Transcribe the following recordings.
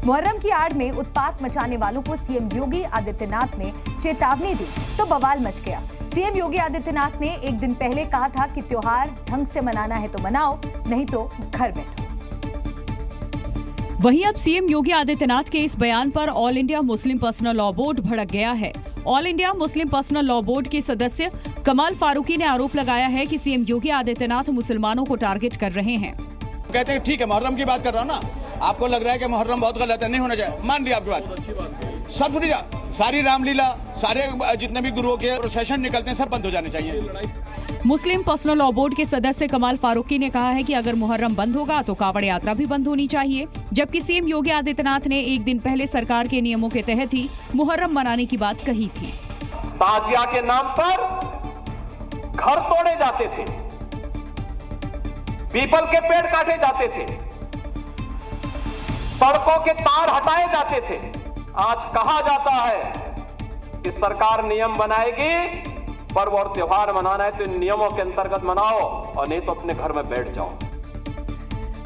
मुहर्रम की आड़ में उत्पात मचाने वालों को सीएम योगी आदित्यनाथ ने चेतावनी दी तो बवाल मच गया। सीएम योगी आदित्यनाथ ने एक दिन पहले कहा था कि त्योहार ढंग से मनाना है तो मनाओ, नहीं तो घर बैठो। वहीं अब सीएम योगी आदित्यनाथ के इस बयान पर all India Muslim personal law board भड़क गया है। All India Muslim personal law board के सदस्य कमाल फारूकी ने आरोप लगाया है कि सीएम योगी आदित्यनाथ मुसलमानों को टारगेट कर रहे हैं। कहते हैं ठीक है, मुहर्रम की बात कर रहा हूँ ना, आपको लग रहा है कि मुहर्रम बहुत गलत है, नहीं होना चाहिए, मान लिया आपकी बात, सब सुनिए, सारी रामलीला, सारे जितने भी गुरुओं के प्रोसेशन निकलते हैं सब बंद हो जाने चाहिए। मुस्लिम पर्सनल लॉ बोर्ड के सदस्य कमाल फारूकी ने कहा है कि अगर मुहर्रम बंद होगा तो कावड़ यात्रा भी बंद होनी चाहिए, जबकि सीएम योगी आदित्यनाथ ने एक दिन पहले सरकार के नियमों के तहत ही मुहर्रम मनाने की बात कही थी। ताजिया के नाम पर घर तोड़े जाते थे, पीपल के पेड़ काटे जाते थे, सड़कों के तार हटाए जाते थे। आज कहा जाता है कि सरकार नियम बनाएगी, पर्व और त्योहार मनाना है तो इन नियमों के अंतर्गत मनाओ और नहीं तो अपने घर में बैठ जाओ।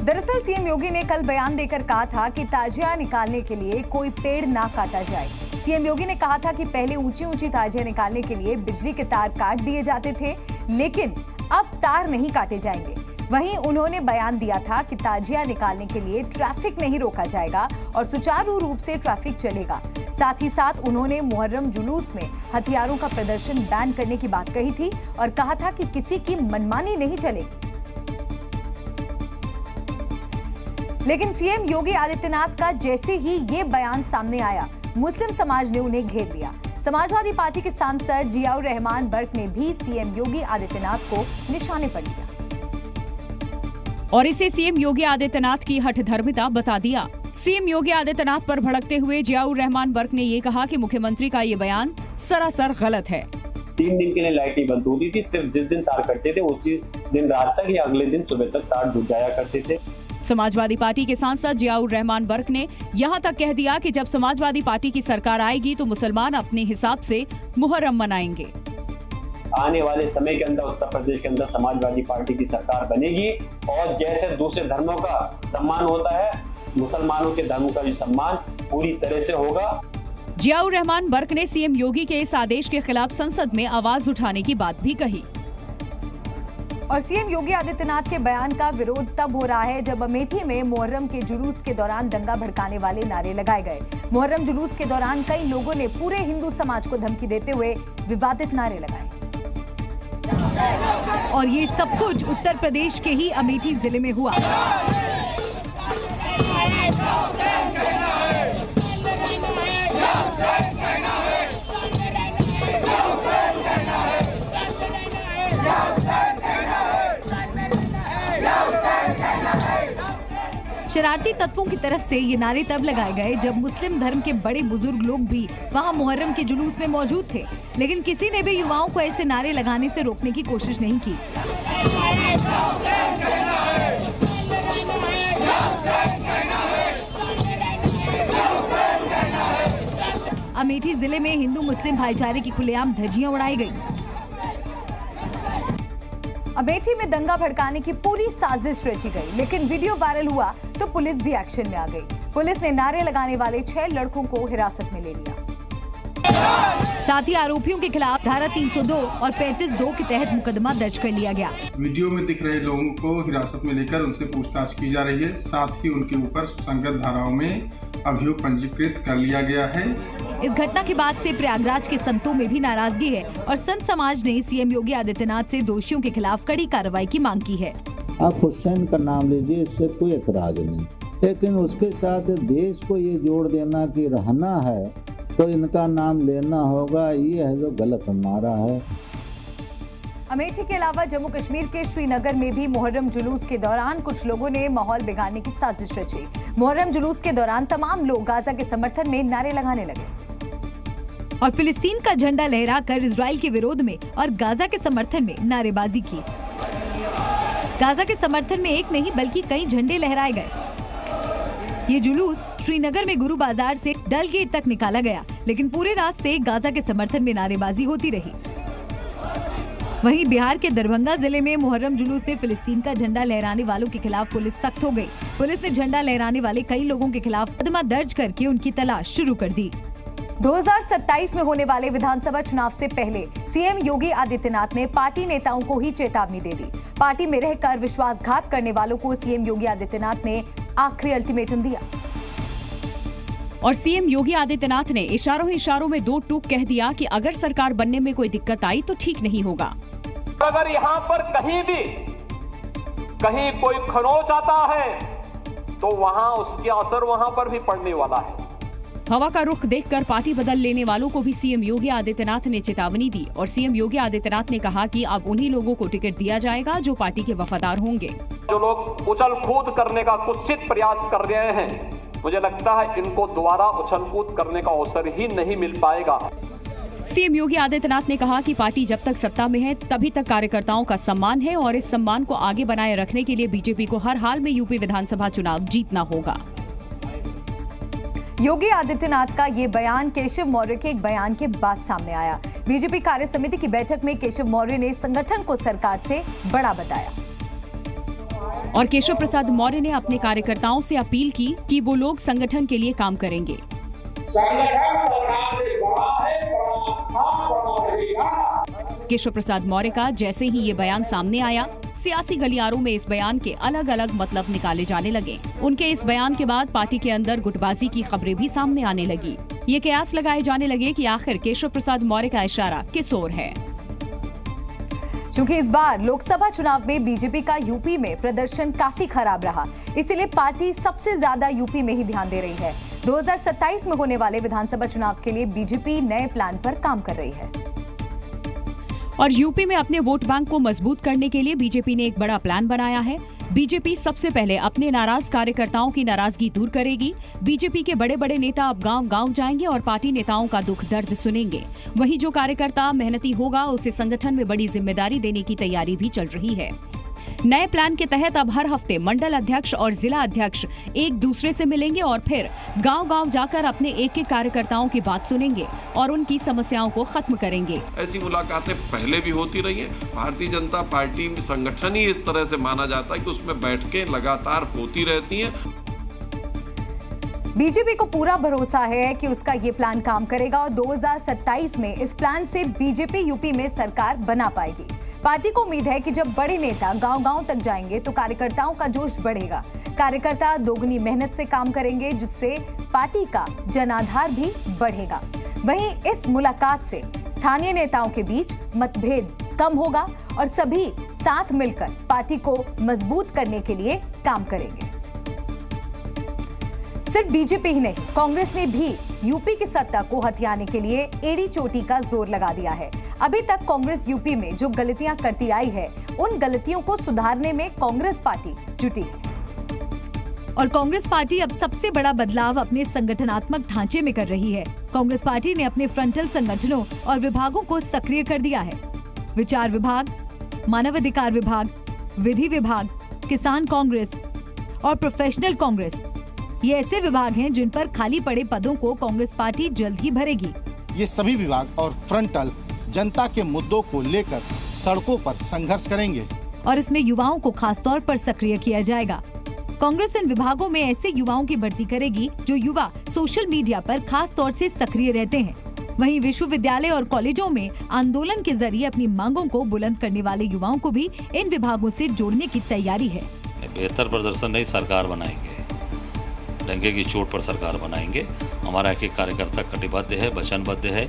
दरअसल सीएम योगी ने कल बयान देकर कहा था कि ताजिया निकालने के लिए कोई पेड़ ना काटा जाए। सीएम योगी ने कहा था कि पहले ऊंची ऊंची ताजिया निकालने के लिए बिजली के तार काट दिए जाते थे, लेकिन अब तार नहीं काटे जाएंगे। वहीं उन्होंने बयान दिया था कि ताजिया निकालने के लिए ट्रैफिक नहीं रोका जाएगा और सुचारू रूप से ट्रैफिक चलेगा। साथ ही साथ उन्होंने मुहर्रम जुलूस में हथियारों का प्रदर्शन बैन करने की बात कही थी और कहा था कि किसी की मनमानी नहीं चलेगी। लेकिन सीएम योगी आदित्यनाथ का जैसे ही ये बयान सामने आया, मुस्लिम समाज ने उन्हें घेर लिया। समाजवादी पार्टी के सांसद जियाउर रहमान बर्क ने भी सीएम योगी आदित्यनाथ को निशाने पर लिया और इसे सीएम योगी आदित्यनाथ की हठधर्मिता बता दिया। सीएम योगी आदित्यनाथ पर भड़कते हुए जियाउर रहमान बर्क ने ये कहा कि मुख्यमंत्री का ये बयान सरासर गलत है। 3 दिन के लिए लाइटें बंद होती थी, सिर्फ जिस दिन तार कटते थे उसी दिन रात तक या अगले दिन सुबह तक तार जुट जाया करते थे। समाजवादी पार्टी के सांसद जियाउर रहमान बर्क ने यहाँ तक कह दिया कि जब समाजवादी पार्टी की सरकार आएगी तो मुसलमान अपने हिसाब से मुहर्रम मनाएंगे। आने वाले समय के अंदर उत्तर प्रदेश के अंदर समाजवादी पार्टी की सरकार बनेगी और जैसे दूसरे धर्मों का सम्मान होता है, मुसलमानों के धर्म का भी सम्मान पूरी तरह से होगा। जियाउर रहमान बर्क ने सीएम योगी के इस आदेश के खिलाफ संसद में आवाज उठाने की बात भी कही। और सीएम योगी आदित्यनाथ के बयान का विरोध तब हो रहा है जब अमेठी में मुहर्रम के जुलूस के दौरान दंगा भड़काने वाले नारे लगाए गए। मुहर्रम जुलूस के दौरान कई लोगों ने पूरे हिंदू समाज को धमकी देते हुए विवादित नारे लगाए। और ये सब कुछ उत्तर प्रदेश के ही अमेठी जिले में हुआ। शरारती तत्वों की तरफ से ये नारे तब लगाए गए जब मुस्लिम धर्म के बड़े बुजुर्ग लोग भी वहां मुहर्रम के जुलूस में मौजूद थे, लेकिन किसी ने भी युवाओं को ऐसे नारे लगाने से रोकने की कोशिश नहीं की। अमेठी जिले में हिंदू मुस्लिम भाईचारे की खुलेआम धज्जियां उड़ाई गई। अमेठी में दंगा भड़काने की पूरी साजिश रची गई, लेकिन वीडियो वायरल हुआ तो पुलिस भी एक्शन में आ गई। पुलिस ने नारे लगाने वाले 6 लड़कों को हिरासत में ले लिया। साथ ही आरोपियों के खिलाफ धारा 302 और 35(2) के तहत मुकदमा दर्ज कर लिया गया। वीडियो में दिख रहे लोगों को हिरासत में लेकर उनसे पूछताछ की जा रही है। साथ ही उनके ऊपर सुसंगत धाराओं में अभियोग पंजीकृत कर लिया गया है। इस घटना के बाद से प्रयागराज के संतों में भी नाराजगी है और संत समाज ने सीएम योगी आदित्यनाथ से दोषियों के खिलाफ कड़ी कार्रवाई की मांग की है। आप हुसैन का नाम लीजिए, इससे कोई एतराज नहीं, लेकिन उसके साथ देश को ये जोड़ देना कि रहना है तो इनका नाम लेना होगा, ये है जो गलत हमारा है। अमेठी के अलावा जम्मू कश्मीर के श्रीनगर में भी मुहर्रम जुलूस के दौरान कुछ लोगों ने माहौल बिगाड़ने की साजिश रची। मुहर्रम जुलूस के दौरान तमाम लोग गाजा के समर्थन में नारे लगाने लगे और फिलिस्तीन का झंडा लहराकर इजराइल के विरोध में और गाजा के समर्थन में नारेबाजी की। गाजा के समर्थन में एक नहीं बल्कि कई झंडे लहराए गए। ये जुलूस श्रीनगर में गुरु बाजार से डल गेट तक निकाला गया, लेकिन पूरे रास्ते गाजा के समर्थन में नारेबाजी होती रही। वहीं बिहार के दरभंगा जिले में मुहर्रम जुलूस में फिलिस्तीन का झंडा लहराने वालों के खिलाफ पुलिस सख्त हो गई। पुलिस ने झंडा लहराने वाले कई लोगों के खिलाफ मुकदमा दर्ज करके उनकी तलाश शुरू कर दी। 2027 में होने वाले विधानसभा चुनाव से पहले सीएम योगी आदित्यनाथ ने पार्टी नेताओं को ही चेतावनी दे दी। पार्टी में रहकर विश्वासघात करने वालों को सीएम योगी आदित्यनाथ ने आखिरी अल्टीमेटम दिया। और सीएम योगी आदित्यनाथ ने इशारों में दो टूक कह दिया कि अगर सरकार बनने में कोई दिक्कत आई तो ठीक नहीं होगा। अगर यहाँ पर कहीं कोई खरोंच आता है तो वहाँ उसके असर वहाँ पर भी पड़ने वाला है। हवा का रुख देखकर पार्टी बदल लेने वालों को भी सीएम योगी आदित्यनाथ ने चेतावनी दी और सीएम योगी आदित्यनाथ ने कहा कि अब उन्हीं लोगों को टिकट दिया जाएगा जो पार्टी के वफादार होंगे। जो लोग उछल कूद करने का कुत्सित प्रयास कर रहे हैं, मुझे लगता है इनको दोबारा उछल कूद करने का अवसर ही नहीं मिल पाएगा। सीएम योगी आदित्यनाथ ने कहा कि पार्टी जब तक सत्ता में है तभी तक कार्यकर्ताओं का सम्मान है और इस सम्मान को आगे बनाए रखने के लिए बीजेपी को हर हाल में यूपी विधानसभा चुनाव जीतना होगा। योगी आदित्यनाथ का ये बयान केशव मौर्य के एक बयान के बाद सामने आया। बीजेपी कार्य समिति की बैठक में केशव मौर्य ने संगठन को सरकार से बड़ा बताया और केशव प्रसाद मौर्य ने अपने कार्यकर्ताओं से अपील की कि वो लोग संगठन के लिए काम करेंगे। केशव प्रसाद मौर्य का जैसे ही ये बयान सामने आया, सियासी गलियारों में इस बयान के अलग अलग मतलब निकाले जाने लगे। उनके इस बयान के बाद पार्टी के अंदर गुटबाजी की खबरें भी सामने आने लगी। ये कयास लगाए जाने लगे कि आखिर केशव प्रसाद मौर्य का इशारा किस ओर है। क्योंकि इस बार लोकसभा चुनाव में बीजेपी का यूपी में प्रदर्शन काफी खराब रहा, इसीलिए पार्टी सबसे ज्यादा यूपी में ही ध्यान दे रही है। 2027 में होने वाले विधानसभा चुनाव के लिए बीजेपी नए प्लान पर काम कर रही है और यूपी में अपने वोट बैंक को मजबूत करने के लिए बीजेपी ने एक बड़ा प्लान बनाया है। बीजेपी सबसे पहले अपने नाराज कार्यकर्ताओं की नाराजगी दूर करेगी। बीजेपी के बड़े बड़े नेता अब गांव-गांव जाएंगे और पार्टी नेताओं का दुख दर्द सुनेंगे। वहीं जो कार्यकर्ता मेहनती होगा उसे संगठन में बड़ी जिम्मेदारी देने की तैयारी भी चल रही है। नए प्लान के तहत अब हर हफ्ते मंडल अध्यक्ष और जिला अध्यक्ष एक दूसरे से मिलेंगे और फिर गांव-गांव जाकर अपने एक एक कार्यकर्ताओं की बात सुनेंगे और उनकी समस्याओं को खत्म करेंगे। ऐसी मुलाकातें पहले भी होती रही हैं। भारतीय जनता पार्टी संगठन ही इस तरह से माना जाता है कि उसमें बैठकें लगातार होती रहती हैं। बीजेपी को पूरा भरोसा है कि उसका ये प्लान काम करेगा और 2027 में इस प्लान से बीजेपी यूपी में सरकार बना पाएगी। पार्टी को उम्मीद है कि जब बड़े नेता गांव-गांव तक जाएंगे तो कार्यकर्ताओं का जोश बढ़ेगा। कार्यकर्ता दोगुनी मेहनत से काम करेंगे जिससे पार्टी का जनाधार भी बढ़ेगा। वहीं इस मुलाकात से स्थानीय नेताओं के बीच मतभेद कम होगा और सभी साथ मिलकर पार्टी को मजबूत करने के लिए काम करेंगे। सिर्फ बीजेपी ही नहीं, कांग्रेस ने भी यूपी की सत्ता को हथियाने के लिए एड़ी चोटी का जोर लगा दिया है। अभी तक कांग्रेस यूपी में जो गलतियां करती आई है, उन गलतियों को सुधारने में कांग्रेस पार्टी जुटी है और कांग्रेस पार्टी अब सबसे बड़ा बदलाव अपने संगठनात्मक ढांचे में कर रही है। कांग्रेस पार्टी ने अपने फ्रंटल संगठनों और विभागों को सक्रिय कर दिया है। विचार विभाग, मानवाधिकार विभाग, विधि विभाग, किसान कांग्रेस और प्रोफेशनल कांग्रेस, ये ऐसे विभाग हैं जिन पर खाली पड़े पदों को कांग्रेस पार्टी जल्द ही भरेगी। ये सभी विभाग और फ्रंटल जनता के मुद्दों को लेकर सड़कों पर संघर्ष करेंगे और इसमें युवाओं को खास तौर पर सक्रिय किया जाएगा। कांग्रेस इन विभागों में ऐसे युवाओं की भर्ती करेगी जो युवा सोशल मीडिया पर खास तौर से सक्रिय रहते हैं। वहीं विश्वविद्यालय और कॉलेजों में आंदोलन के जरिए अपनी मांगों को बुलंद करने वाले युवाओं को भी इन विभागों से जोड़ने की तैयारी है। बेहतर प्रदर्शन नहीं, सरकार बनाएंगे, डंके की चोट पर सरकार बनाएंगे। हमारा एक कार्यकर्ता कटिबद्ध है, वचनबद्ध है।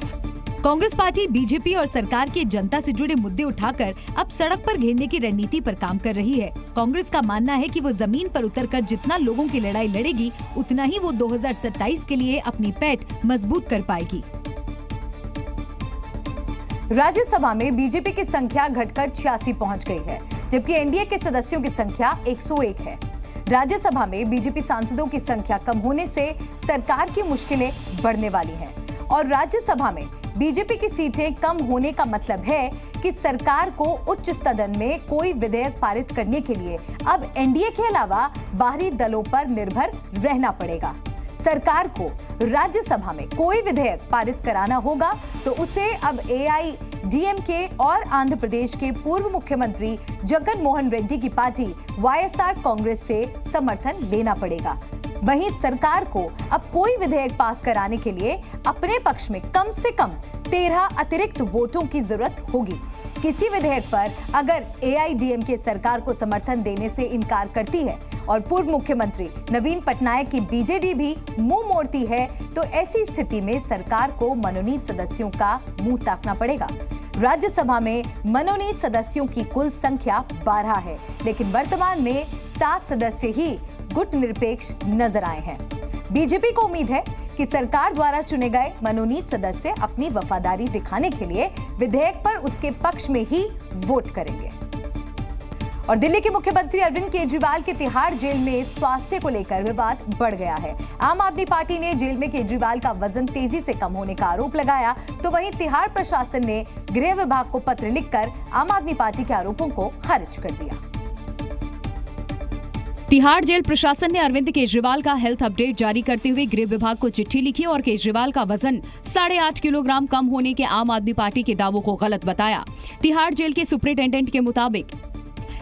कांग्रेस पार्टी बीजेपी और सरकार के जनता से जुड़े मुद्दे उठाकर अब सड़क पर घेरने की रणनीति पर काम कर रही है। कांग्रेस का मानना है कि वो जमीन पर उतरकर जितना लोगों की लड़ाई लड़ेगी, उतना ही वो 2027 के लिए अपनी पैठ मजबूत कर पाएगी। राज्यसभा में बीजेपी की संख्या घटकर 86 पहुंच गई है, जबकि एनडीए के सदस्यों की संख्या 101 है। राज्यसभा में बीजेपी सांसदों की संख्या कम होने से सरकार की मुश्किलें बढ़ने वाली हैं और राज्यसभा में बीजेपी की सीटें कम होने का मतलब है कि सरकार को उच्च सदन में कोई विधेयक पारित करने के लिए अब एनडीए के अलावा बाहरी दलों पर निर्भर रहना पड़ेगा। सरकार को राज्यसभा में कोई विधेयक पारित कराना होगा तो उसे अब डीएमके और आंध्र प्रदेश के पूर्व मुख्यमंत्री जगन मोहन रेड्डी की पार्टी वाईएसआर कांग्रेस से समर्थन लेना पड़ेगा। वहीं सरकार को अब कोई विधेयक पास कराने के लिए अपने पक्ष में कम से कम 13 अतिरिक्त वोटों की जरूरत होगी। किसी विधेयक पर अगर एआईडीएमके सरकार को समर्थन देने से इनकार करती है और पूर्व मुख्यमंत्री नवीन पटनायक की बीजेडी भी मुंह मोड़ती है, तो ऐसी स्थिति में सरकार को मनोनीत सदस्यों का मुंह ताकना पड़ेगा। राज्यसभा में मनोनीत सदस्यों की कुल संख्या 12 है, लेकिन वर्तमान में 7 सदस्य ही गुटनिरपेक्ष नजर आए हैं। बीजेपी को उम्मीद है कि सरकार द्वारा चुने गए मनोनीत सदस्य अपनी वफादारी दिखाने के लिए विधेयक पर उसके पक्ष में ही वोट करेंगे। और दिल्ली के मुख्यमंत्री अरविंद केजरीवाल के तिहाड़ जेल में स्वास्थ्य को लेकर विवाद बढ़ गया है। आम आदमी पार्टी ने जेल में केजरीवाल का वजन तेजी से कम होने का आरोप लगाया, तो वहीं तिहाड़ प्रशासन ने गृह विभाग को पत्र लिखकर आम आदमी पार्टी के आरोपों को खारिज कर दिया। तिहाड़ जेल प्रशासन ने अरविंद केजरीवाल का हेल्थ अपडेट जारी करते हुए गृह विभाग को चिट्ठी लिखी और केजरीवाल का वजन 8.5 किलोग्राम कम होने के आम आदमी पार्टी के दावों को गलत बताया। तिहाड़ जेल के सुपरिटेंडेंट के मुताबिक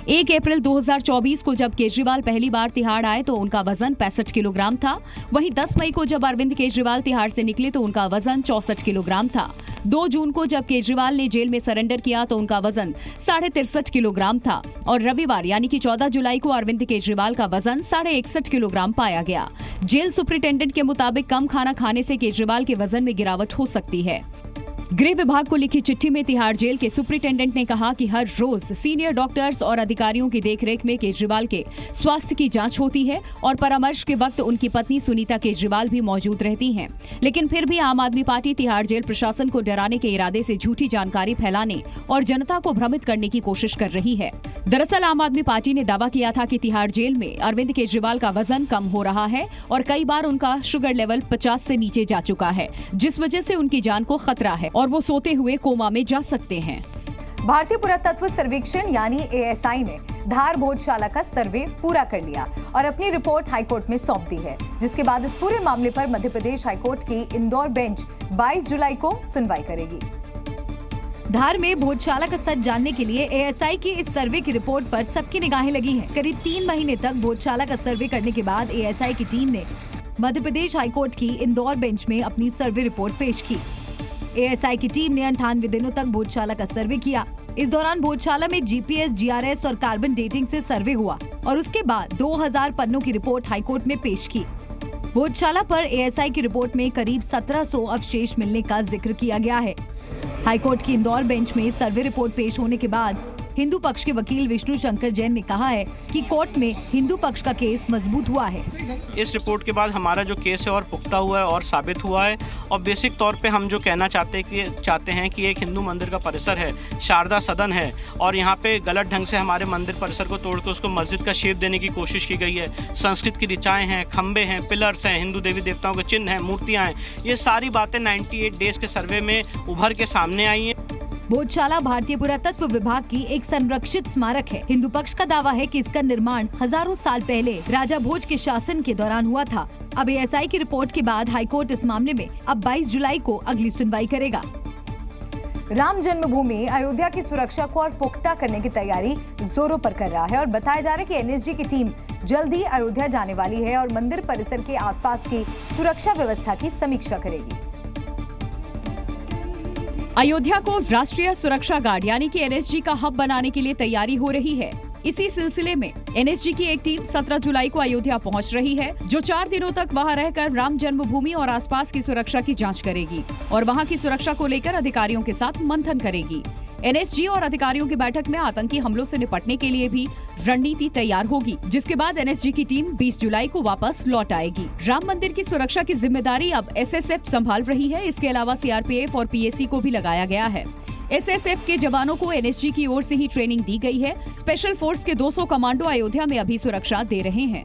1 अप्रैल 2024 को जब केजरीवाल पहली बार तिहाड़ आए तो उनका वजन 65 किलोग्राम था। वहीं 10 मई को जब अरविंद केजरीवाल तिहाड़ से निकले तो उनका वजन 64 किलोग्राम था। 2 जून को जब केजरीवाल ने जेल में सरेंडर किया तो उनका वजन 63.5 किलोग्राम था और रविवार यानी कि 14 जुलाई को अरविंद केजरीवाल का वजन 61.5 किलोग्राम पाया गया। जेल सुपरिटेंडेंट के मुताबिक कम खाना खाने से केजरीवाल के वजन में गिरावट हो सकती है। गृह विभाग को लिखी चिट्ठी में तिहाड़ जेल के सुपरिटेंडेंट ने कहा कि हर रोज सीनियर डॉक्टर्स और अधिकारियों की देखरेख में केजरीवाल के स्वास्थ्य की जांच होती है और परामर्श के वक्त उनकी पत्नी सुनीता केजरीवाल भी मौजूद रहती हैं। लेकिन फिर भी आम आदमी पार्टी तिहाड़ जेल प्रशासन को डराने के इरादे से झूठी जानकारी फैलाने और जनता को भ्रमित करने की कोशिश कर रही है। दरअसल आम आदमी पार्टी ने दावा किया था कि तिहाड़ जेल में अरविंद केजरीवाल का वजन कम हो रहा है और कई बार उनका शुगर लेवल 50 से नीचे जा चुका है, जिस वजह से उनकी जान को खतरा है और वो सोते हुए कोमा में जा सकते हैं। भारतीय पुरातत्व सर्वेक्षण यानी एएसआई ने धार भोजशाला का सर्वे पूरा कर लिया और अपनी रिपोर्ट हाईकोर्ट में सौंप दी है, जिसके बाद इस पूरे मामले पर मध्य प्रदेश हाईकोर्ट की इंदौर बेंच 22 जुलाई को सुनवाई करेगी। धार में भोजशाला का सच जानने के लिए एएसआई की इस सर्वे की रिपोर्ट पर सबकी निगाहें लगी हैं। करीब 3 महीने तक भोजशाला का सर्वे करने के बाद एएसआई की टीम ने मध्य प्रदेश हाईकोर्ट की इंदौर बेंच में अपनी सर्वे रिपोर्ट पेश की। एएसआई की टीम ने 98 दिनों तक भोजशाला का सर्वे किया। इस दौरान भोजशाला में जीपीएस, जीआरएस और कार्बन डेटिंग से सर्वे हुआ और उसके बाद 2000 पन्नों की रिपोर्ट हाईकोर्ट में पेश की। भोजशाला पर एएसआई की रिपोर्ट में करीब 1700 अवशेष मिलने का जिक्र किया गया है। हाईकोर्ट की इंदौर बेंच में सर्वे रिपोर्ट पेश होने के बाद हिंदू पक्ष के वकील विष्णु शंकर जैन ने कहा है कि कोर्ट में हिंदू पक्ष का केस मजबूत हुआ है। इस रिपोर्ट के बाद हमारा जो केस है और पुख्ता हुआ है और साबित हुआ है और बेसिक तौर पे हम जो कहना चाहते हैं कि एक हिंदू मंदिर का परिसर है, शारदा सदन है और यहाँ पे गलत ढंग से हमारे मंदिर परिसर को तोड़ के उसको मस्जिद का शेप देने की कोशिश की गई है। संस्कृत की ऋचाएँ हैं, खंबे हैं, पिलर्स हैं, हिंदू देवी देवताओं के चिन्ह हैं, मूर्तियाँ हैं, ये सारी बातें 98 डेज के सर्वे में उभर के सामने आई हैं। भोजशाला भारतीय पुरातत्व विभाग की एक संरक्षित स्मारक है। हिंदू पक्ष का दावा है कि इसका निर्माण हजारों साल पहले राजा भोज के शासन के दौरान हुआ था। अब एएसआई की रिपोर्ट के बाद हाईकोर्ट इस मामले में अब 22 जुलाई को अगली सुनवाई करेगा। राम जन्मभूमि अयोध्या की सुरक्षा को और पुख्ता करने की तैयारी जोरों पर कर रहा है और बताया जा रहा है कि एनएसजी की टीम जल्द ही अयोध्या जाने वाली है और मंदिर परिसर के आसपास की सुरक्षा व्यवस्था की समीक्षा करेगी। अयोध्या को राष्ट्रीय सुरक्षा गार्ड यानी कि एनएसजी का हब बनाने के लिए तैयारी हो रही है। इसी सिलसिले में एनएसजी की एक टीम 17 जुलाई को अयोध्या पहुंच रही है, जो 4 दिनों तक वहां रहकर राम जन्मभूमि और आसपास की सुरक्षा की जांच करेगी और वहां की सुरक्षा को लेकर अधिकारियों के साथ मंथन करेगी। एनएसजी और अधिकारियों की बैठक में आतंकी हमलों से निपटने के लिए भी रणनीति तैयार होगी, जिसके बाद एनएसजी की टीम 20 जुलाई को वापस लौट आएगी। राम मंदिर की सुरक्षा की जिम्मेदारी अब एसएसएफ संभाल रही है। इसके अलावा सीआरपीएफ और पीएसी को भी लगाया गया है। एसएसएफ के जवानों को एनएसजी की ओर से ही ट्रेनिंग दी गई है। स्पेशल फोर्स के 200 कमांडो अयोध्या में अभी सुरक्षा दे रहे हैं।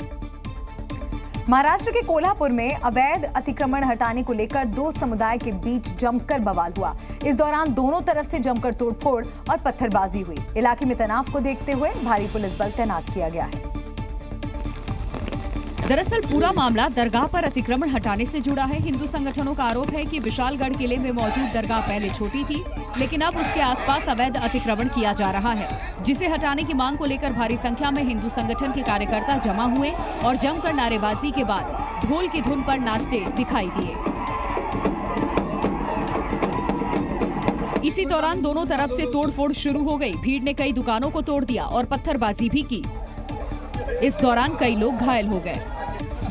महाराष्ट्र के कोल्हापुर में अवैध अतिक्रमण हटाने को लेकर 2 समुदाय के बीच जमकर बवाल हुआ। इस दौरान दोनों तरफ से जमकर तोड़फोड़ और पत्थरबाजी हुई। इलाके में तनाव को देखते हुए भारी पुलिस बल तैनात किया गया है। दरअसल पूरा मामला दरगाह पर अतिक्रमण हटाने से जुड़ा है। हिंदू संगठनों का आरोप है कि विशालगढ़ किले में मौजूद दरगाह पहले छोटी थी, लेकिन अब उसके आसपास अवैध अतिक्रमण किया जा रहा है, जिसे हटाने की मांग को लेकर भारी संख्या में हिंदू संगठन के कार्यकर्ता जमा हुए और जमकर नारेबाजी के बाद ढोल की धुन पर नाचते दिखाई दिए। इसी दौरान दोनों तरफ से तोड़फोड़ शुरू हो गई। भीड़ ने कई दुकानों को तोड़ दिया और पत्थरबाजी भी की। इस दौरान कई लोग घायल हो गए।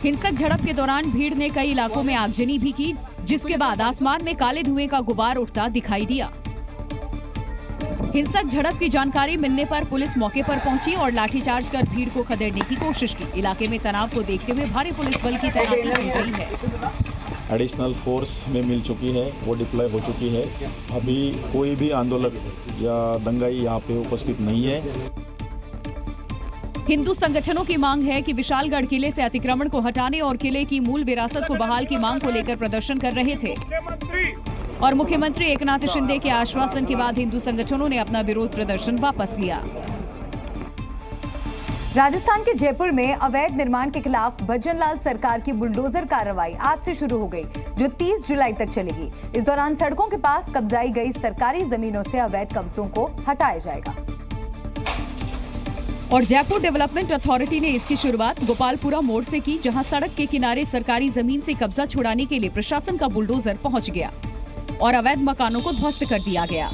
हिंसक झड़प के दौरान भीड़ ने कई इलाकों में आगजनी भी की, जिसके बाद आसमान में काले धुएं का गुबार उठता दिखाई दिया। हिंसक झड़प की जानकारी मिलने पर पुलिस मौके पर पहुंची और लाठीचार्ज कर भीड़ को खदेड़ने की कोशिश की। इलाके में तनाव को देखते हुए भारी पुलिस बल की तैनाती की गई है। एडिशनल फोर्स हमें मिल चुकी है, वो डिप्लॉय हो चुकी है। अभी कोई भी आंदोलन या दंगाई यहाँ पे उपस्थित नहीं है। हिंदू संगठनों की मांग है कि विशालगढ़ किले से अतिक्रमण को हटाने और किले की मूल विरासत को बहाल की मांग को लेकर प्रदर्शन कर रहे थे और मुख्यमंत्री एकनाथ शिंदे के आश्वासन के बाद हिंदू संगठनों ने अपना विरोध प्रदर्शन वापस लिया। राजस्थान के जयपुर में अवैध निर्माण के खिलाफ भजनलाल सरकार की बुलडोजर कार्रवाई आज से शुरू हो गई, जो 30 जुलाई तक चलेगी। इस दौरान सड़कों के पास कब्जाई गई सरकारी जमीनों से अवैध कब्जों को हटाया जाएगा। और जयपुर डेवलपमेंट अथॉरिटी ने इसकी शुरुआत गोपालपुरा मोड़ से की, जहां सड़क के किनारे सरकारी जमीन से कब्जा छुड़ाने के लिए प्रशासन का बुलडोजर पहुंच गया और अवैध मकानों को ध्वस्त कर दिया गया।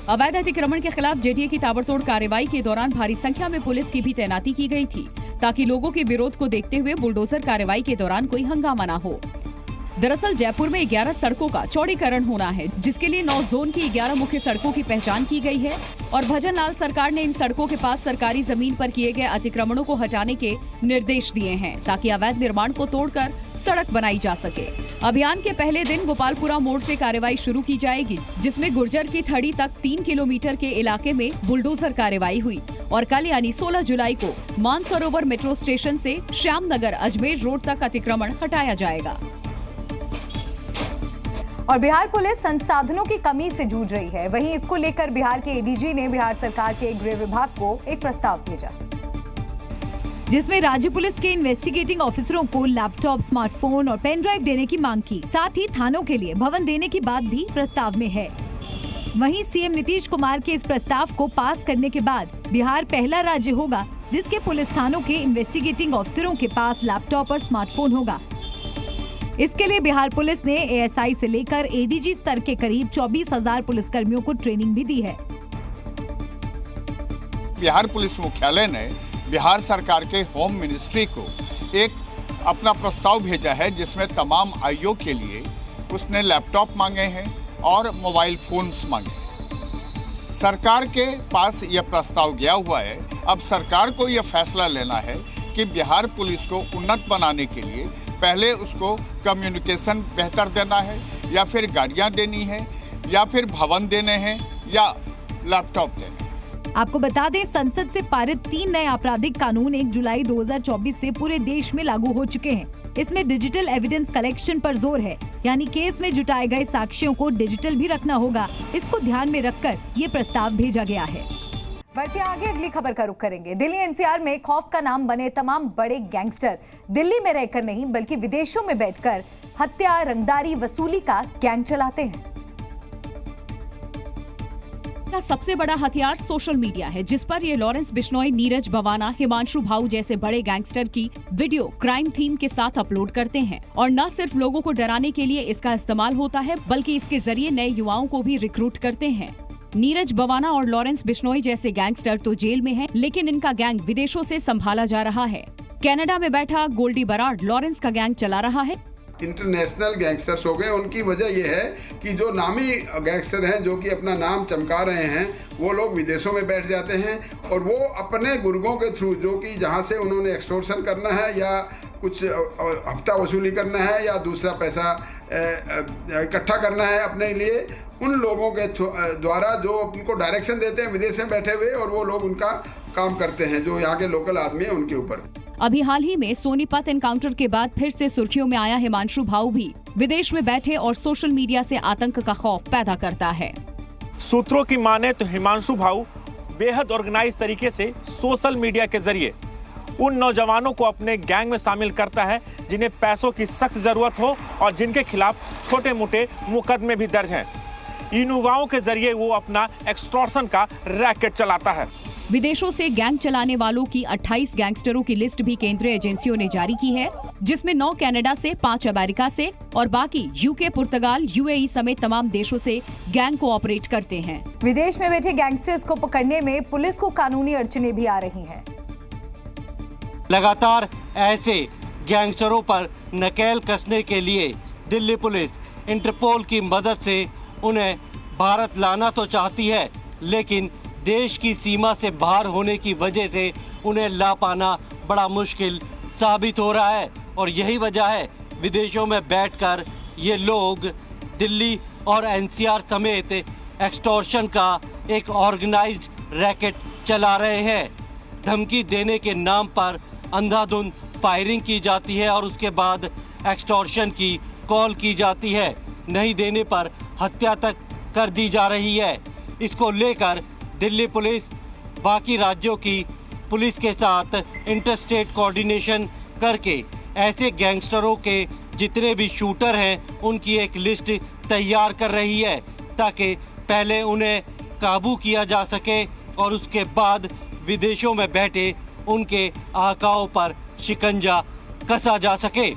अवैध अतिक्रमण के खिलाफ जेडीए की ताबड़तोड़ कार्रवाई के दौरान भारी संख्या में पुलिस की भी तैनाती की गई थी, ताकि लोगों के विरोध को देखते हुए बुलडोजर कार्रवाई के दौरान कोई हंगामा न हो। दरअसल जयपुर में 11 सड़कों का चौड़ीकरण होना है, जिसके लिए 9 जोन की 11 मुख्य सड़कों की पहचान की गई है और भजनलाल सरकार ने इन सड़कों के पास सरकारी जमीन पर किए गए अतिक्रमणों को हटाने के निर्देश दिए हैं, ताकि अवैध निर्माण को तोड़कर सड़क बनाई जा सके। अभियान के पहले दिन गोपालपुरा मोड़ से कार्रवाई शुरू की जाएगी, जिसमें गुर्जर की थड़ी तक 3 किलोमीटर के इलाके में बुलडोजर कार्रवाई हुई और कल यानी 16 जुलाई को मानसरोवर मेट्रो स्टेशन से श्यामनगर अजमेर रोड तक अतिक्रमण हटाया जाएगा। और बिहार पुलिस संसाधनों की कमी से जूझ रही है। वहीं इसको लेकर बिहार के एडीजी ने बिहार सरकार के गृह विभाग को एक प्रस्ताव भेजा, जिसमें राज्य पुलिस के इन्वेस्टिगेटिंग ऑफिसरों को लैपटॉप, स्मार्टफोन और पेन ड्राइव देने की मांग की। साथ ही थानों के लिए भवन देने की बात भी प्रस्ताव में है। वहीं सीएम नीतीश कुमार के इस प्रस्ताव को पास करने के बाद बिहार पहला राज्य होगा जिसके पुलिस थानों के इन्वेस्टिगेटिंग ऑफिसरों के पास लैपटॉप और स्मार्टफोन होगा। इसके लिए बिहार पुलिस ने एएसआई से लेकर एडीजी स्तर के करीब 24,000 पुलिसकर्मियों को ट्रेनिंग भी दी है। बिहार पुलिस मुख्यालय ने बिहार सरकार के होम मिनिस्ट्री को एक अपना प्रस्ताव भेजा है, जिसमें तमाम आईओ के लिए उसने लैपटॉप मांगे हैं और मोबाइल फोन्स मांगे। सरकार के पास यह प्रस्ताव गया हुआ है। अब सरकार को यह फैसला लेना है कि बिहार पुलिस को उन्नत बनाने के लिए पहले उसको कम्युनिकेशन बेहतर देना है, या फिर गाड़ियां देनी है, या फिर भवन देने हैं, या लैपटॉप देने हैं। आपको बता दें, संसद से पारित 3 नए आपराधिक कानून 1 जुलाई 2024 से पूरे देश में लागू हो चुके हैं। इसमें डिजिटल एविडेंस कलेक्शन पर जोर है, यानी केस में जुटाए गए साक्ष्यों को डिजिटल भी रखना होगा। इसको ध्यान में रखकर ये प्रस्ताव भेजा गया है। बढ़ते आगे अगली खबर का रुख करेंगे। दिल्ली एनसीआर में खौफ का नाम बने तमाम बड़े गैंगस्टर दिल्ली में रहकर नहीं बल्कि विदेशों में बैठकर हत्या, रंगदारी, वसूली का गैंग चलाते हैं। का सबसे बड़ा हथियार सोशल मीडिया है, जिस पर ये लॉरेंस बिश्नोई, नीरज बवाना, हिमांशु भाऊ जैसे बड़े गैंगस्टर की वीडियो क्राइम थीम के साथ अपलोड करते हैं। और न सिर्फ लोगों को डराने के लिए इसका इस्तेमाल होता है, बल्कि इसके जरिए नए युवाओं को भी रिक्रूट करते हैं। नीरज बवाना और लॉरेंस बिश्नोई जैसे गैंगस्टर तो जेल में हैं, लेकिन इनका गैंग विदेशों से संभाला जा रहा है। कनाडा में बैठा गोल्डी बराड लॉरेंस का गैंग चला रहा है। इंटरनेशनल गैंगस्टर्स हो गए। उनकी वजह यह है कि जो नामी गैंगस्टर हैं, जो कि अपना नाम चमका रहे हैं, वो लोग विदेशों में बैठ जाते हैं और वो अपने गुर्गों के थ्रू, जो कि जहाँ से उन्होंने एक्सटॉर्शन करना है या कुछ हफ्ता वसूली करना है या दूसरा पैसा इकट्ठा करना है अपने लिए, उन लोगों के द्वारा जो उनको डायरेक्शन देते हैं विदेश में बैठे हुए, और वो लोग उनका काम करते हैं, जो यहाँ के लोकल आदमी है उनके ऊपर। अभी हाल ही में सोनीपत एनकाउंटर के बाद फिर से सुर्खियों में आया हिमांशु भाऊ भी विदेश में बैठे और सोशल मीडिया से आतंक का खौफ पैदा करता है। सूत्रों की माने तो हिमांशु भाऊ बेहद ऑर्गेनाइज तरीके से सोशल मीडिया के जरिए उन नौजवानों को अपने गैंग में शामिल करता है जिन्हें पैसों की सख्त जरूरत हो और जिनके खिलाफ छोटे मोटे मुकदमे भी दर्ज हैं। इन युवाओं के जरिए वो अपना एक्सटॉर्शन का रैकेट चलाता है। विदेशों से गैंग चलाने वालों की 28 गैंगस्टरों की लिस्ट भी केंद्रीय एजेंसियों ने जारी की है, जिसमें 9 कनाडा से, 5 अमेरिका से और बाकी यूके, पुर्तगाल, यूएई समेत तमाम देशों से गैंग को ऑपरेट करते हैं। विदेश में बैठे गैंगस्टर्स को पकड़ने में पुलिस को कानूनी अड़चनें भी आ रही हैं। लगातार ऐसे गैंगस्टरों पर नकेल कसने के लिए दिल्ली पुलिस इंटरपोल की मदद से उन्हें भारत लाना तो चाहती है, लेकिन देश की सीमा से बाहर होने की वजह से उन्हें ला पाना बड़ा मुश्किल साबित हो रहा है। और यही वजह है विदेशों में बैठकर ये लोग दिल्ली और एनसीआर समेत एक्सटॉर्शन का एक ऑर्गेनाइज्ड रैकेट चला रहे हैं। धमकी देने के नाम पर अंधाधुंध फायरिंग की जाती है और उसके बाद एक्सटॉर्शन की कॉल की जाती है। नहीं देने पर हत्या तक कर दी जा रही है। इसको लेकर दिल्ली पुलिस बाकी राज्यों की पुलिस के साथ इंटरस्टेट कोऑर्डिनेशन करके ऐसे गैंगस्टरों के जितने भी शूटर हैं उनकी एक लिस्ट तैयार कर रही है, ताकि पहले उन्हें काबू किया जा सके और उसके बाद विदेशों में बैठे उनके आकाओं पर शिकंजा कसा जा सके।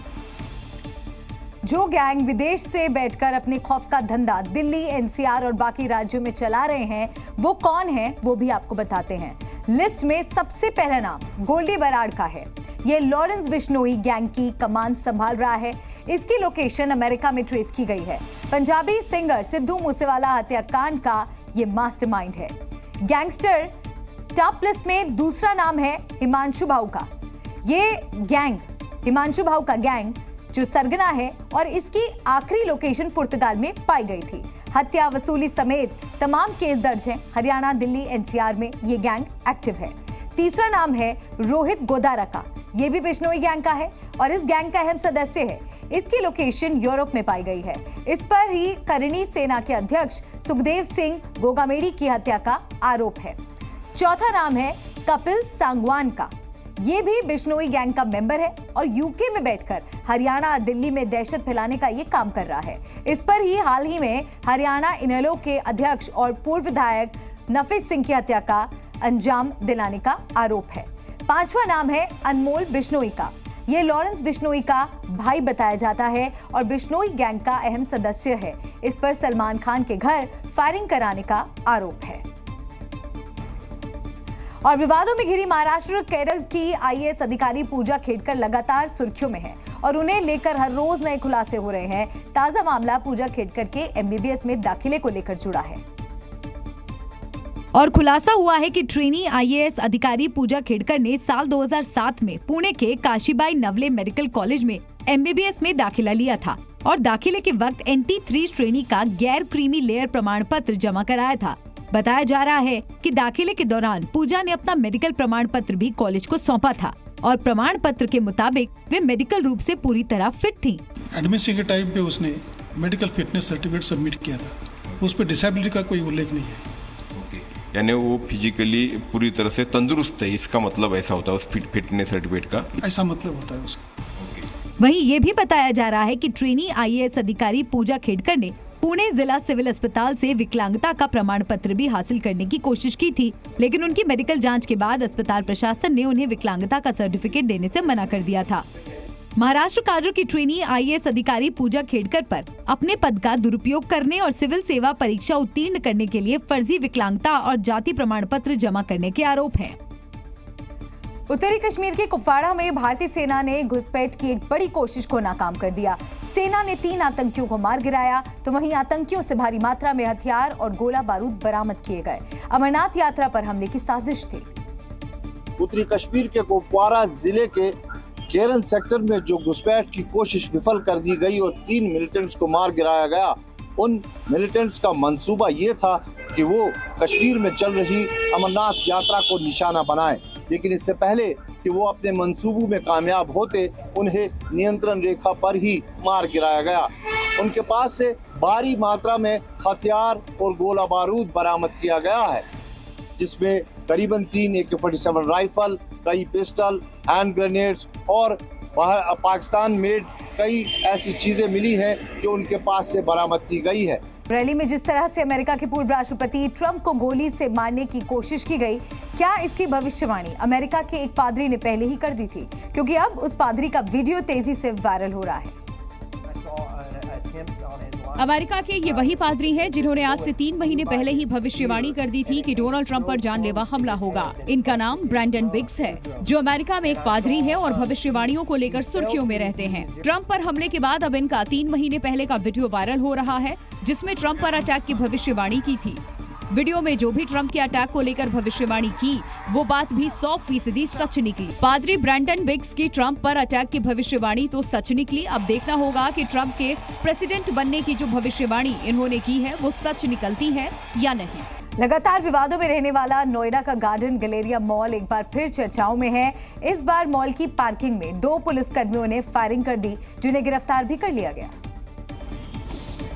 जो गैंग विदेश से बैठकर अपने खौफ का धंधा दिल्ली, एनसीआर और बाकी राज्यों में चला रहे हैं, वो कौन है वो भी आपको बताते हैं। लिस्ट में सबसे पहला नाम गोल्डी बराड़ का है। ये लॉरेंस बिश्नोई गैंग की कमान संभाल रहा है। इसकी लोकेशन अमेरिका में ट्रेस की गई है। पंजाबी सिंगर सिद्धू मूसेवाला हत्याकांड का ये मास्टरमाइंड है। गैंगस्टर टॉप लिस्ट में दूसरा नाम है हिमांशु भाऊ का। ये गैंग हिमांशु भाऊ का गैंग जो सरगना है और इसकी आखिरी लोकेशन पुर्तगाल में पाई गई थी। हत्या, वसूली समेत तमाम केस दर्ज हैं। हरियाणा, दिल्ली, एनसीआर में ये गैंग एक्टिव है। तीसरा नाम है रोहित गोदारा का। ये भी बिश्नोई गैंग का है और इस गैंग का अहम सदस्य है। इसकी लोकेशन यूरोप में पाई गई है। इस पर ही करणी सेना के अध्यक्ष सुखदेव सिंह गोगामेड़ी की हत्या का आरोप है। चौथा नाम है कपिल सांगवान का। ये भी बिश्नोई गैंग का मेंबर है और यूके में बैठकर हरियाणा, दिल्ली में दहशत फैलाने का ये काम कर रहा है। इस पर ही हाल ही में हरियाणा इनेलो के अध्यक्ष और पूर्व विधायक नफीस सिंह की हत्या का अंजाम दिलाने का आरोप है। पांचवा नाम है अनमोल बिश्नोई का। ये लॉरेंस बिश्नोई का भाई बताया जाता है और बिश्नोई गैंग का अहम सदस्य है। इस पर सलमान खान के घर फायरिंग कराने का आरोप है। और विवादों में घिरी महाराष्ट्र केरल की आईएएस अधिकारी पूजा खेड़कर लगातार सुर्खियों में है और उन्हें लेकर हर रोज नए खुलासे हो रहे हैं। ताजा मामला पूजा खेड़कर के एमबीबीएस में दाखिले को लेकर जुड़ा है और खुलासा हुआ है कि ट्रेनी आईएएस अधिकारी पूजा खेड़कर ने साल 2007 में पुणे के काशीबाई नवले मेडिकल कॉलेज में एमबीबीएस में दाखिला लिया था और दाखिले के वक्त NT3 श्रेणी का गैर क्रीमी लेयर प्रमाण पत्र जमा कराया था। बताया जा रहा है कि दाखिले के दौरान पूजा ने अपना मेडिकल प्रमाण पत्र भी कॉलेज को सौंपा था और प्रमाण पत्र के मुताबिक वे मेडिकल रूप से पूरी तरह फिट थीं। एडमिशन के टाइम पे उसने मेडिकल फिटनेस सर्टिफिकेट सबमिट किया था। उस पर डिसेबिलिटी का कोई उल्लेख नहीं है। यानी वो फिजिकली पूरी तरह से तंदुरुस्त है, इसका मतलब ऐसा होता है उस फिटनेस सर्टिफिकेट का, ऐसा मतलब होता है उसका। वहीं ये भी बताया जा रहा है कि ट्रेनी आईएएस अधिकारी पूजा खेड़कर ने पुणे जिला सिविल अस्पताल से विकलांगता का प्रमाण पत्र भी हासिल करने की कोशिश की थी, लेकिन उनकी मेडिकल जांच के बाद अस्पताल प्रशासन ने उन्हें विकलांगता का सर्टिफिकेट देने से मना कर दिया था। महाराष्ट्र काडर की ट्रेनी आईएएस अधिकारी पूजा खेड़कर पर अपने पद का दुरुपयोग करने और सिविल सेवा परीक्षा उत्तीर्ण करने के लिए फर्जी विकलांगता और जाति प्रमाण पत्र जमा करने के आरोप हैं। उत्तरी कश्मीर के कुपवाड़ा में भारतीय सेना ने घुसपैठ की एक बड़ी कोशिश को नाकाम कर दिया। सेना ने 3 आतंकियों को मार गिराया, तो वहीं आतंकियों से भारी मात्रा में हथियार और गोला बारूद बरामद किए गए। अमरनाथ यात्रा पर हमले की साजिश थी। उत्तरी कश्मीर के कुपवाड़ा जिले के केरन सेक्टर में जो घुसपैठ की कोशिश विफल कर दी गई और 3 मिलिटेंट्स को मार गिराया गया, उन मिलिटेंट्स का मंसूबा ये था कि वो कश्मीर में चल रही अमरनाथ यात्रा को निशाना बनाएं, लेकिन इससे पहले कि वो अपने मंसूबों में कामयाब होते, उन्हें नियंत्रण रेखा पर ही मार गिराया गया। उनके पास से भारी मात्रा में हथियार और गोला बारूद बरामद किया गया है, जिसमें करीबन 3 AK-47 राइफल, कई पिस्टल, हैंड ग्रेनेड्स और पाकिस्तान मेड कई ऐसी चीजें मिली हैं जो उनके पास से बरामद की गई है। रैली में जिस तरह से अमेरिका के पूर्व राष्ट्रपति ट्रंप को गोली से मारने की कोशिश की गई, क्या इसकी भविष्यवाणी अमेरिका के एक पादरी ने पहले ही कर दी थी? क्योंकि अब उस पादरी का वीडियो तेजी से वायरल हो रहा है। अमेरिका के ये वही पादरी हैं जिन्होंने आज से 3 महीने पहले ही भविष्यवाणी कर दी थी कि डोनाल्ड ट्रंप पर जानलेवा हमला होगा। इनका नाम ब्रैंडन बिग्स है, जो अमेरिका में एक पादरी है और भविष्यवाणियों को लेकर सुर्खियों में रहते हैं। ट्रंप पर हमले के बाद अब इनका 3 महीने पहले का वीडियो वायरल हो रहा है, जिसमें ट्रंप पर अटैक की भविष्यवाणी की थी। वीडियो में जो भी ट्रंप के अटैक को लेकर भविष्यवाणी की, वो बात भी 100% सच निकली। पादरी ब्रैंडन बिग्स की ट्रंप पर अटैक की भविष्यवाणी तो सच निकली। अब देखना होगा कि ट्रंप के प्रेसिडेंट बनने की जो भविष्यवाणी इन्होंने की है, वो सच निकलती है या नहीं। लगातार विवादों में रहने वाला नोएडा का गार्डन गैलेरिया मॉल एक बार फिर चर्चाओं में है। इस बार मॉल की पार्किंग में 2 पुलिसकर्मियों ने फायरिंग कर दी, जिन्हें गिरफ्तार भी कर लिया गया।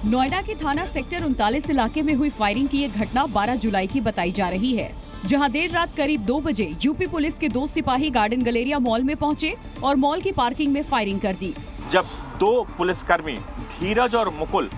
नोएडा के थाना सेक्टर 39 इलाके में हुई फायरिंग की एक घटना 12 जुलाई की बताई जा रही है, जहां देर रात करीब 2 बजे यूपी पुलिस के 2 सिपाही गार्डन गैलेरिया मॉल में पहुंचे और मॉल की पार्किंग में फायरिंग कर दी। जब 2 पुलिसकर्मी धीरज और मुकुल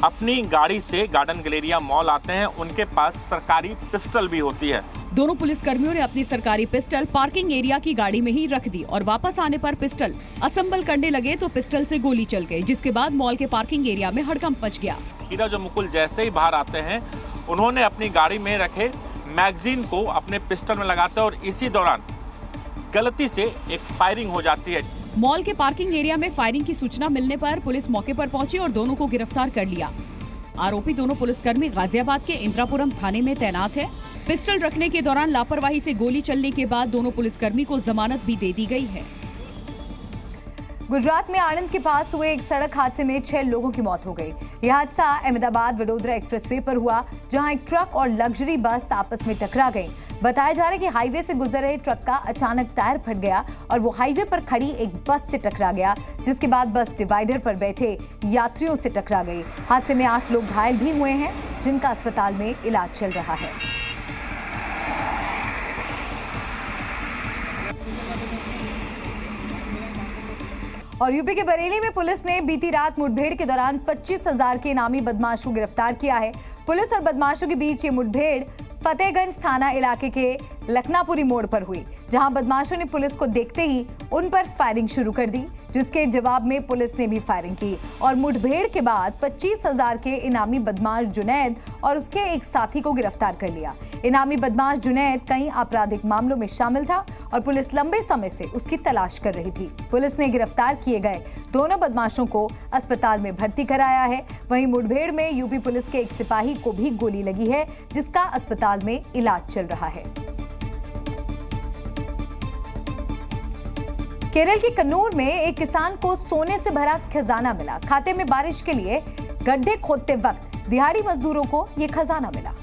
अपनी गाड़ी से गार्डन गैलेरिया मॉल आते हैं, उनके पास सरकारी पिस्टल भी होती है। दोनों पुलिसकर्मियों ने अपनी सरकारी पिस्टल पार्किंग एरिया की गाड़ी में ही रख दी और वापस आने पर पिस्टल असेंबल करने लगे तो पिस्टल से गोली चल गई, जिसके बाद मॉल के पार्किंग एरिया में हड़कंप मच गया। धीरज और मुकुल जैसे ही बाहर आते हैं, उन्होंने अपनी गाड़ी में रखे मैगजीन को अपने पिस्टल में लगाते हैं और इसी दौरान गलती से एक फायरिंग हो जाती है। मॉल के पार्किंग एरिया में फायरिंग की सूचना मिलने पर पुलिस मौके पर पहुंची और दोनों को गिरफ्तार कर लिया। आरोपी दोनों पुलिसकर्मी गाजियाबाद के इंद्रापुरम थाने में तैनात है। पिस्टल रखने के दौरान लापरवाही से गोली चलने के बाद दोनों पुलिसकर्मी को जमानत भी दे दी गई है। गुजरात में आणंद के पास हुए एक सड़क हादसे में 6 लोगों की मौत हो गई। यह हादसा अहमदाबाद वडोदरा एक्सप्रेसवे पर हुआ, जहां एक ट्रक और लग्जरी बस आपस में टकरा गई। बताया जा रहा है कि हाईवे से गुजर रहे ट्रक का अचानक टायर फट गया और वो हाईवे पर खड़ी एक बस से टकरा गया, जिसके बाद बस डिवाइडर पर बैठे यात्रियों से टकरा गई। हादसे में 8 लोग घायल भी हुए हैं, जिनका अस्पताल में इलाज चल रहा है। और यूपी के बरेली में पुलिस ने बीती रात मुठभेड़ के दौरान 25,000 के इनामी बदमाश को गिरफ्तार किया है। पुलिस और बदमाशों के बीच ये मुठभेड़ फतेहगंज थाना इलाके के लखनापुरी मोड़ पर हुई, जहां बदमाशों ने पुलिस को देखते ही उन पर फायरिंग शुरू कर दी, जिसके जवाब में पुलिस ने भी फायरिंग की और मुठभेड़ के बाद 25,000 के इनामी बदमाश जुनैद और उसके एक साथी को गिरफ्तार कर लिया। इनामी बदमाश जुनैद कई आपराधिक मामलों में शामिल था और पुलिस लंबे समय से उसकी तलाश कर रही थी। पुलिस ने गिरफ्तार किए गए दोनों बदमाशों को अस्पताल में भर्ती कराया है। वहीं मुठभेड़ में यूपी पुलिस के एक सिपाही को भी गोली लगी है, जिसका अस्पताल में इलाज चल रहा है। केरल के कन्नूर में एक किसान को सोने से भरा खजाना मिला। खाते में बारिश के लिए गड्ढे खोदते वक्त दिहाड़ी मजदूरों को ये खजाना मिला।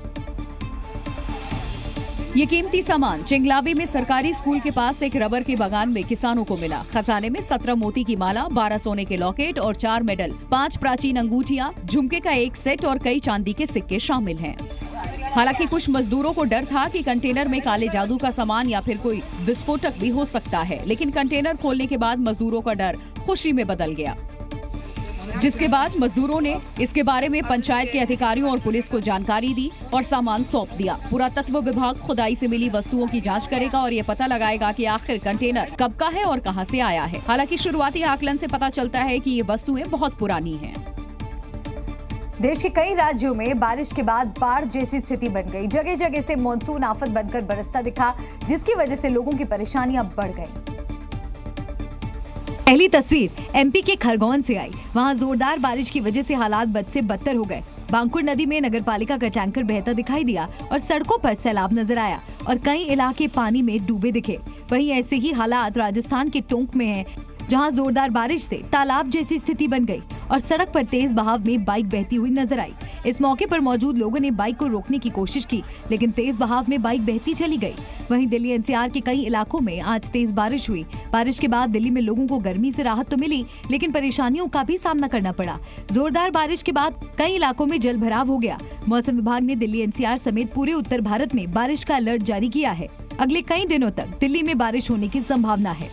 ये कीमती सामान चिंगलाबी में सरकारी स्कूल के पास एक रबर के बागान में किसानों को मिला। खजाने में 17 मोती की माला, 12 सोने के लॉकेट और 4 मेडल, 5 प्राचीन अंगूठियां, झुमके का एक सेट और कई चांदी के सिक्के शामिल हैं। हालांकि कुछ मजदूरों को डर था कि कंटेनर में काले जादू का सामान या फिर कोई विस्फोटक भी हो सकता है, लेकिन कंटेनर खोलने के बाद मजदूरों का डर खुशी में बदल गया, जिसके बाद मजदूरों ने इसके बारे में पंचायत के अधिकारियों और पुलिस को जानकारी दी और सामान सौंप दिया। पुरातत्व विभाग खुदाई से मिली वस्तुओं की जांच करेगा और ये पता लगाएगा कि आखिर कंटेनर कब का है और कहां से आया है। हालांकि शुरुआती आकलन से पता चलता है कि ये वस्तुएं बहुत पुरानी हैं। देश के कई राज्यों में बारिश के बाद बाढ़ जैसी स्थिति बन गई। जगह जगह से मानसून आफत बनकर बरसता दिखा, जिसकी वजह से लोगों की परेशानियां बढ़ गईं। पहली तस्वीर एमपी के खरगोन से आई। वहां जोरदार बारिश की वजह से हालात बद से बदतर हो गए। बांकुर नदी में नगरपालिका का टैंकर बहता दिखाई दिया और सड़कों पर सैलाब नजर आया और कई इलाके पानी में डूबे दिखे। वहीं ऐसे ही हालात राजस्थान के टोंक में हैं, जहां जोरदार बारिश से तालाब जैसी स्थिति बन गई और सड़क पर तेज बहाव में बाइक बहती हुई नजर आई। इस मौके पर मौजूद लोगों ने बाइक को रोकने की कोशिश की, लेकिन तेज बहाव में बाइक बहती चली गई। वहीं दिल्ली एनसीआर के कई इलाकों में आज तेज बारिश हुई। बारिश के बाद दिल्ली में लोगों को गर्मी से राहत तो मिली, लेकिन परेशानियों का भी सामना करना पड़ा। जोरदार बारिश के बाद कई इलाकों में जल भराव हो गया। मौसम विभाग ने दिल्ली एनसीआर समेत पूरे उत्तर भारत में बारिश का अलर्ट जारी किया है। अगले कई दिनों तक दिल्ली में बारिश होने की संभावना है।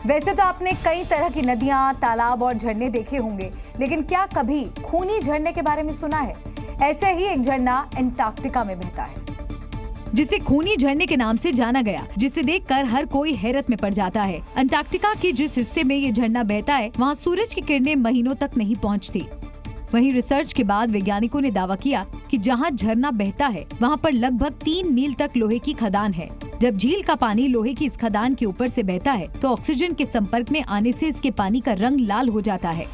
वैसे तो आपने कई तरह की नदियां, तालाब और झरने देखे होंगे, लेकिन क्या कभी खूनी झरने के बारे में सुना है? ऐसे ही एक झरना अंटार्कटिका में बहता है, जिसे खूनी झरने के नाम से जाना गया, जिसे देखकर हर कोई हैरत में पड़ जाता है। अंटार्कटिका के जिस हिस्से में ये झरना बहता है, वहाँ सूरज की किरणें महीनों तक नहीं पहुँचती। वहीं रिसर्च के बाद वैज्ञानिकों ने दावा किया कि जहाँ झरना बहता है, वहाँ पर लगभग 3 मील तक लोहे की खदान है। जब झील का पानी लोहे की इस खदान के ऊपर से बहता है, तो ऑक्सीजन के संपर्क में आने से इसके पानी का रंग लाल हो जाता है।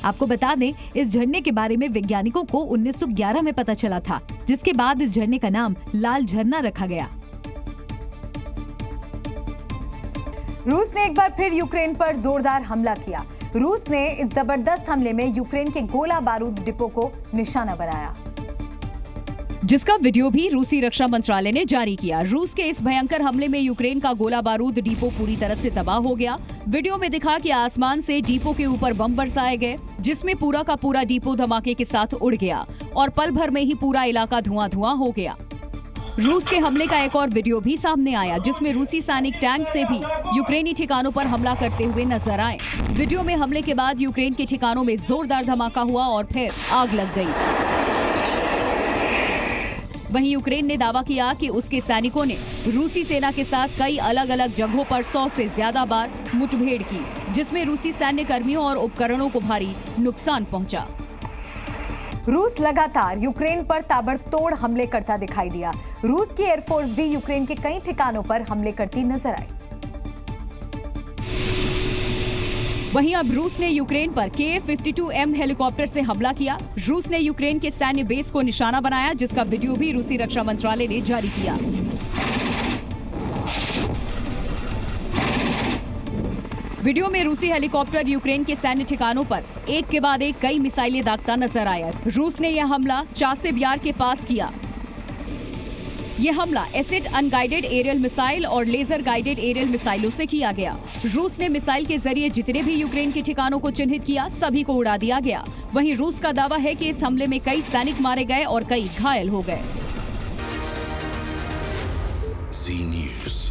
आपको बता दें, इस झरने के बारे में वैज्ञानिकों को 1911 में पता चला था, जिसके बाद इस झरने का नाम लाल झरना रखा गया। रूस ने एक बार फिर यूक्रेन पर जोरदार हमला किया। रूस ने इस जबरदस्त हमले में यूक्रेन के गोला बारूद डिपो को निशाना बनाया, जिसका वीडियो भी रूसी रक्षा मंत्रालय ने जारी किया। रूस के इस भयंकर हमले में यूक्रेन का गोला बारूद डिपो पूरी तरह से तबाह हो गया। वीडियो में दिखा कि आसमान से डिपो के ऊपर बम बरसाए गए, जिसमें पूरा का पूरा डिपो धमाके के साथ उड़ गया और पल भर में ही पूरा इलाका धुआं हो गया। रूस के हमले का एक और वीडियो भी सामने आया, जिसमें रूसी सैनिक टैंक से भी यूक्रेनी ठिकानों पर हमला करते हुए नजर आए। वीडियो में हमले के बाद यूक्रेन के ठिकानों में जोरदार धमाका हुआ और फिर आग लग गई। वहीं यूक्रेन ने दावा किया कि उसके सैनिकों ने रूसी सेना के साथ कई अलग अलग जगहों पर 100 से ज्यादा बार मुठभेड़ की, जिसमें रूसी सैन्य कर्मियों और उपकरणों को भारी नुकसान पहुंचा। रूस लगातार यूक्रेन पर ताबड़तोड़ हमले करता दिखाई दिया। रूस की एयरफोर्स भी यूक्रेन के कई ठिकानों पर हमले करती नजर आई। वहीं अब रूस ने यूक्रेन पर KA-52M हेलीकॉप्टर से हमला किया। रूस ने यूक्रेन के सैन्य बेस को निशाना बनाया, जिसका वीडियो भी रूसी रक्षा मंत्रालय ने जारी किया। वीडियो में रूसी हेलीकॉप्टर यूक्रेन के सैन्य ठिकानों पर एक के बाद एक कई मिसाइलें दागता नजर आया। रूस ने यह हमला चासेव यार के पास किया। यह हमला एसिड अनगाइडेड एरियल मिसाइल और लेजर गाइडेड एरियल मिसाइलों से किया गया। रूस ने मिसाइल के जरिए जितने भी यूक्रेन के ठिकानों को चिन्हित किया, सभी को उड़ा दिया गया। वहीं रूस का दावा है कि इस हमले में कई सैनिक मारे गए और कई घायल हो गए। Z News।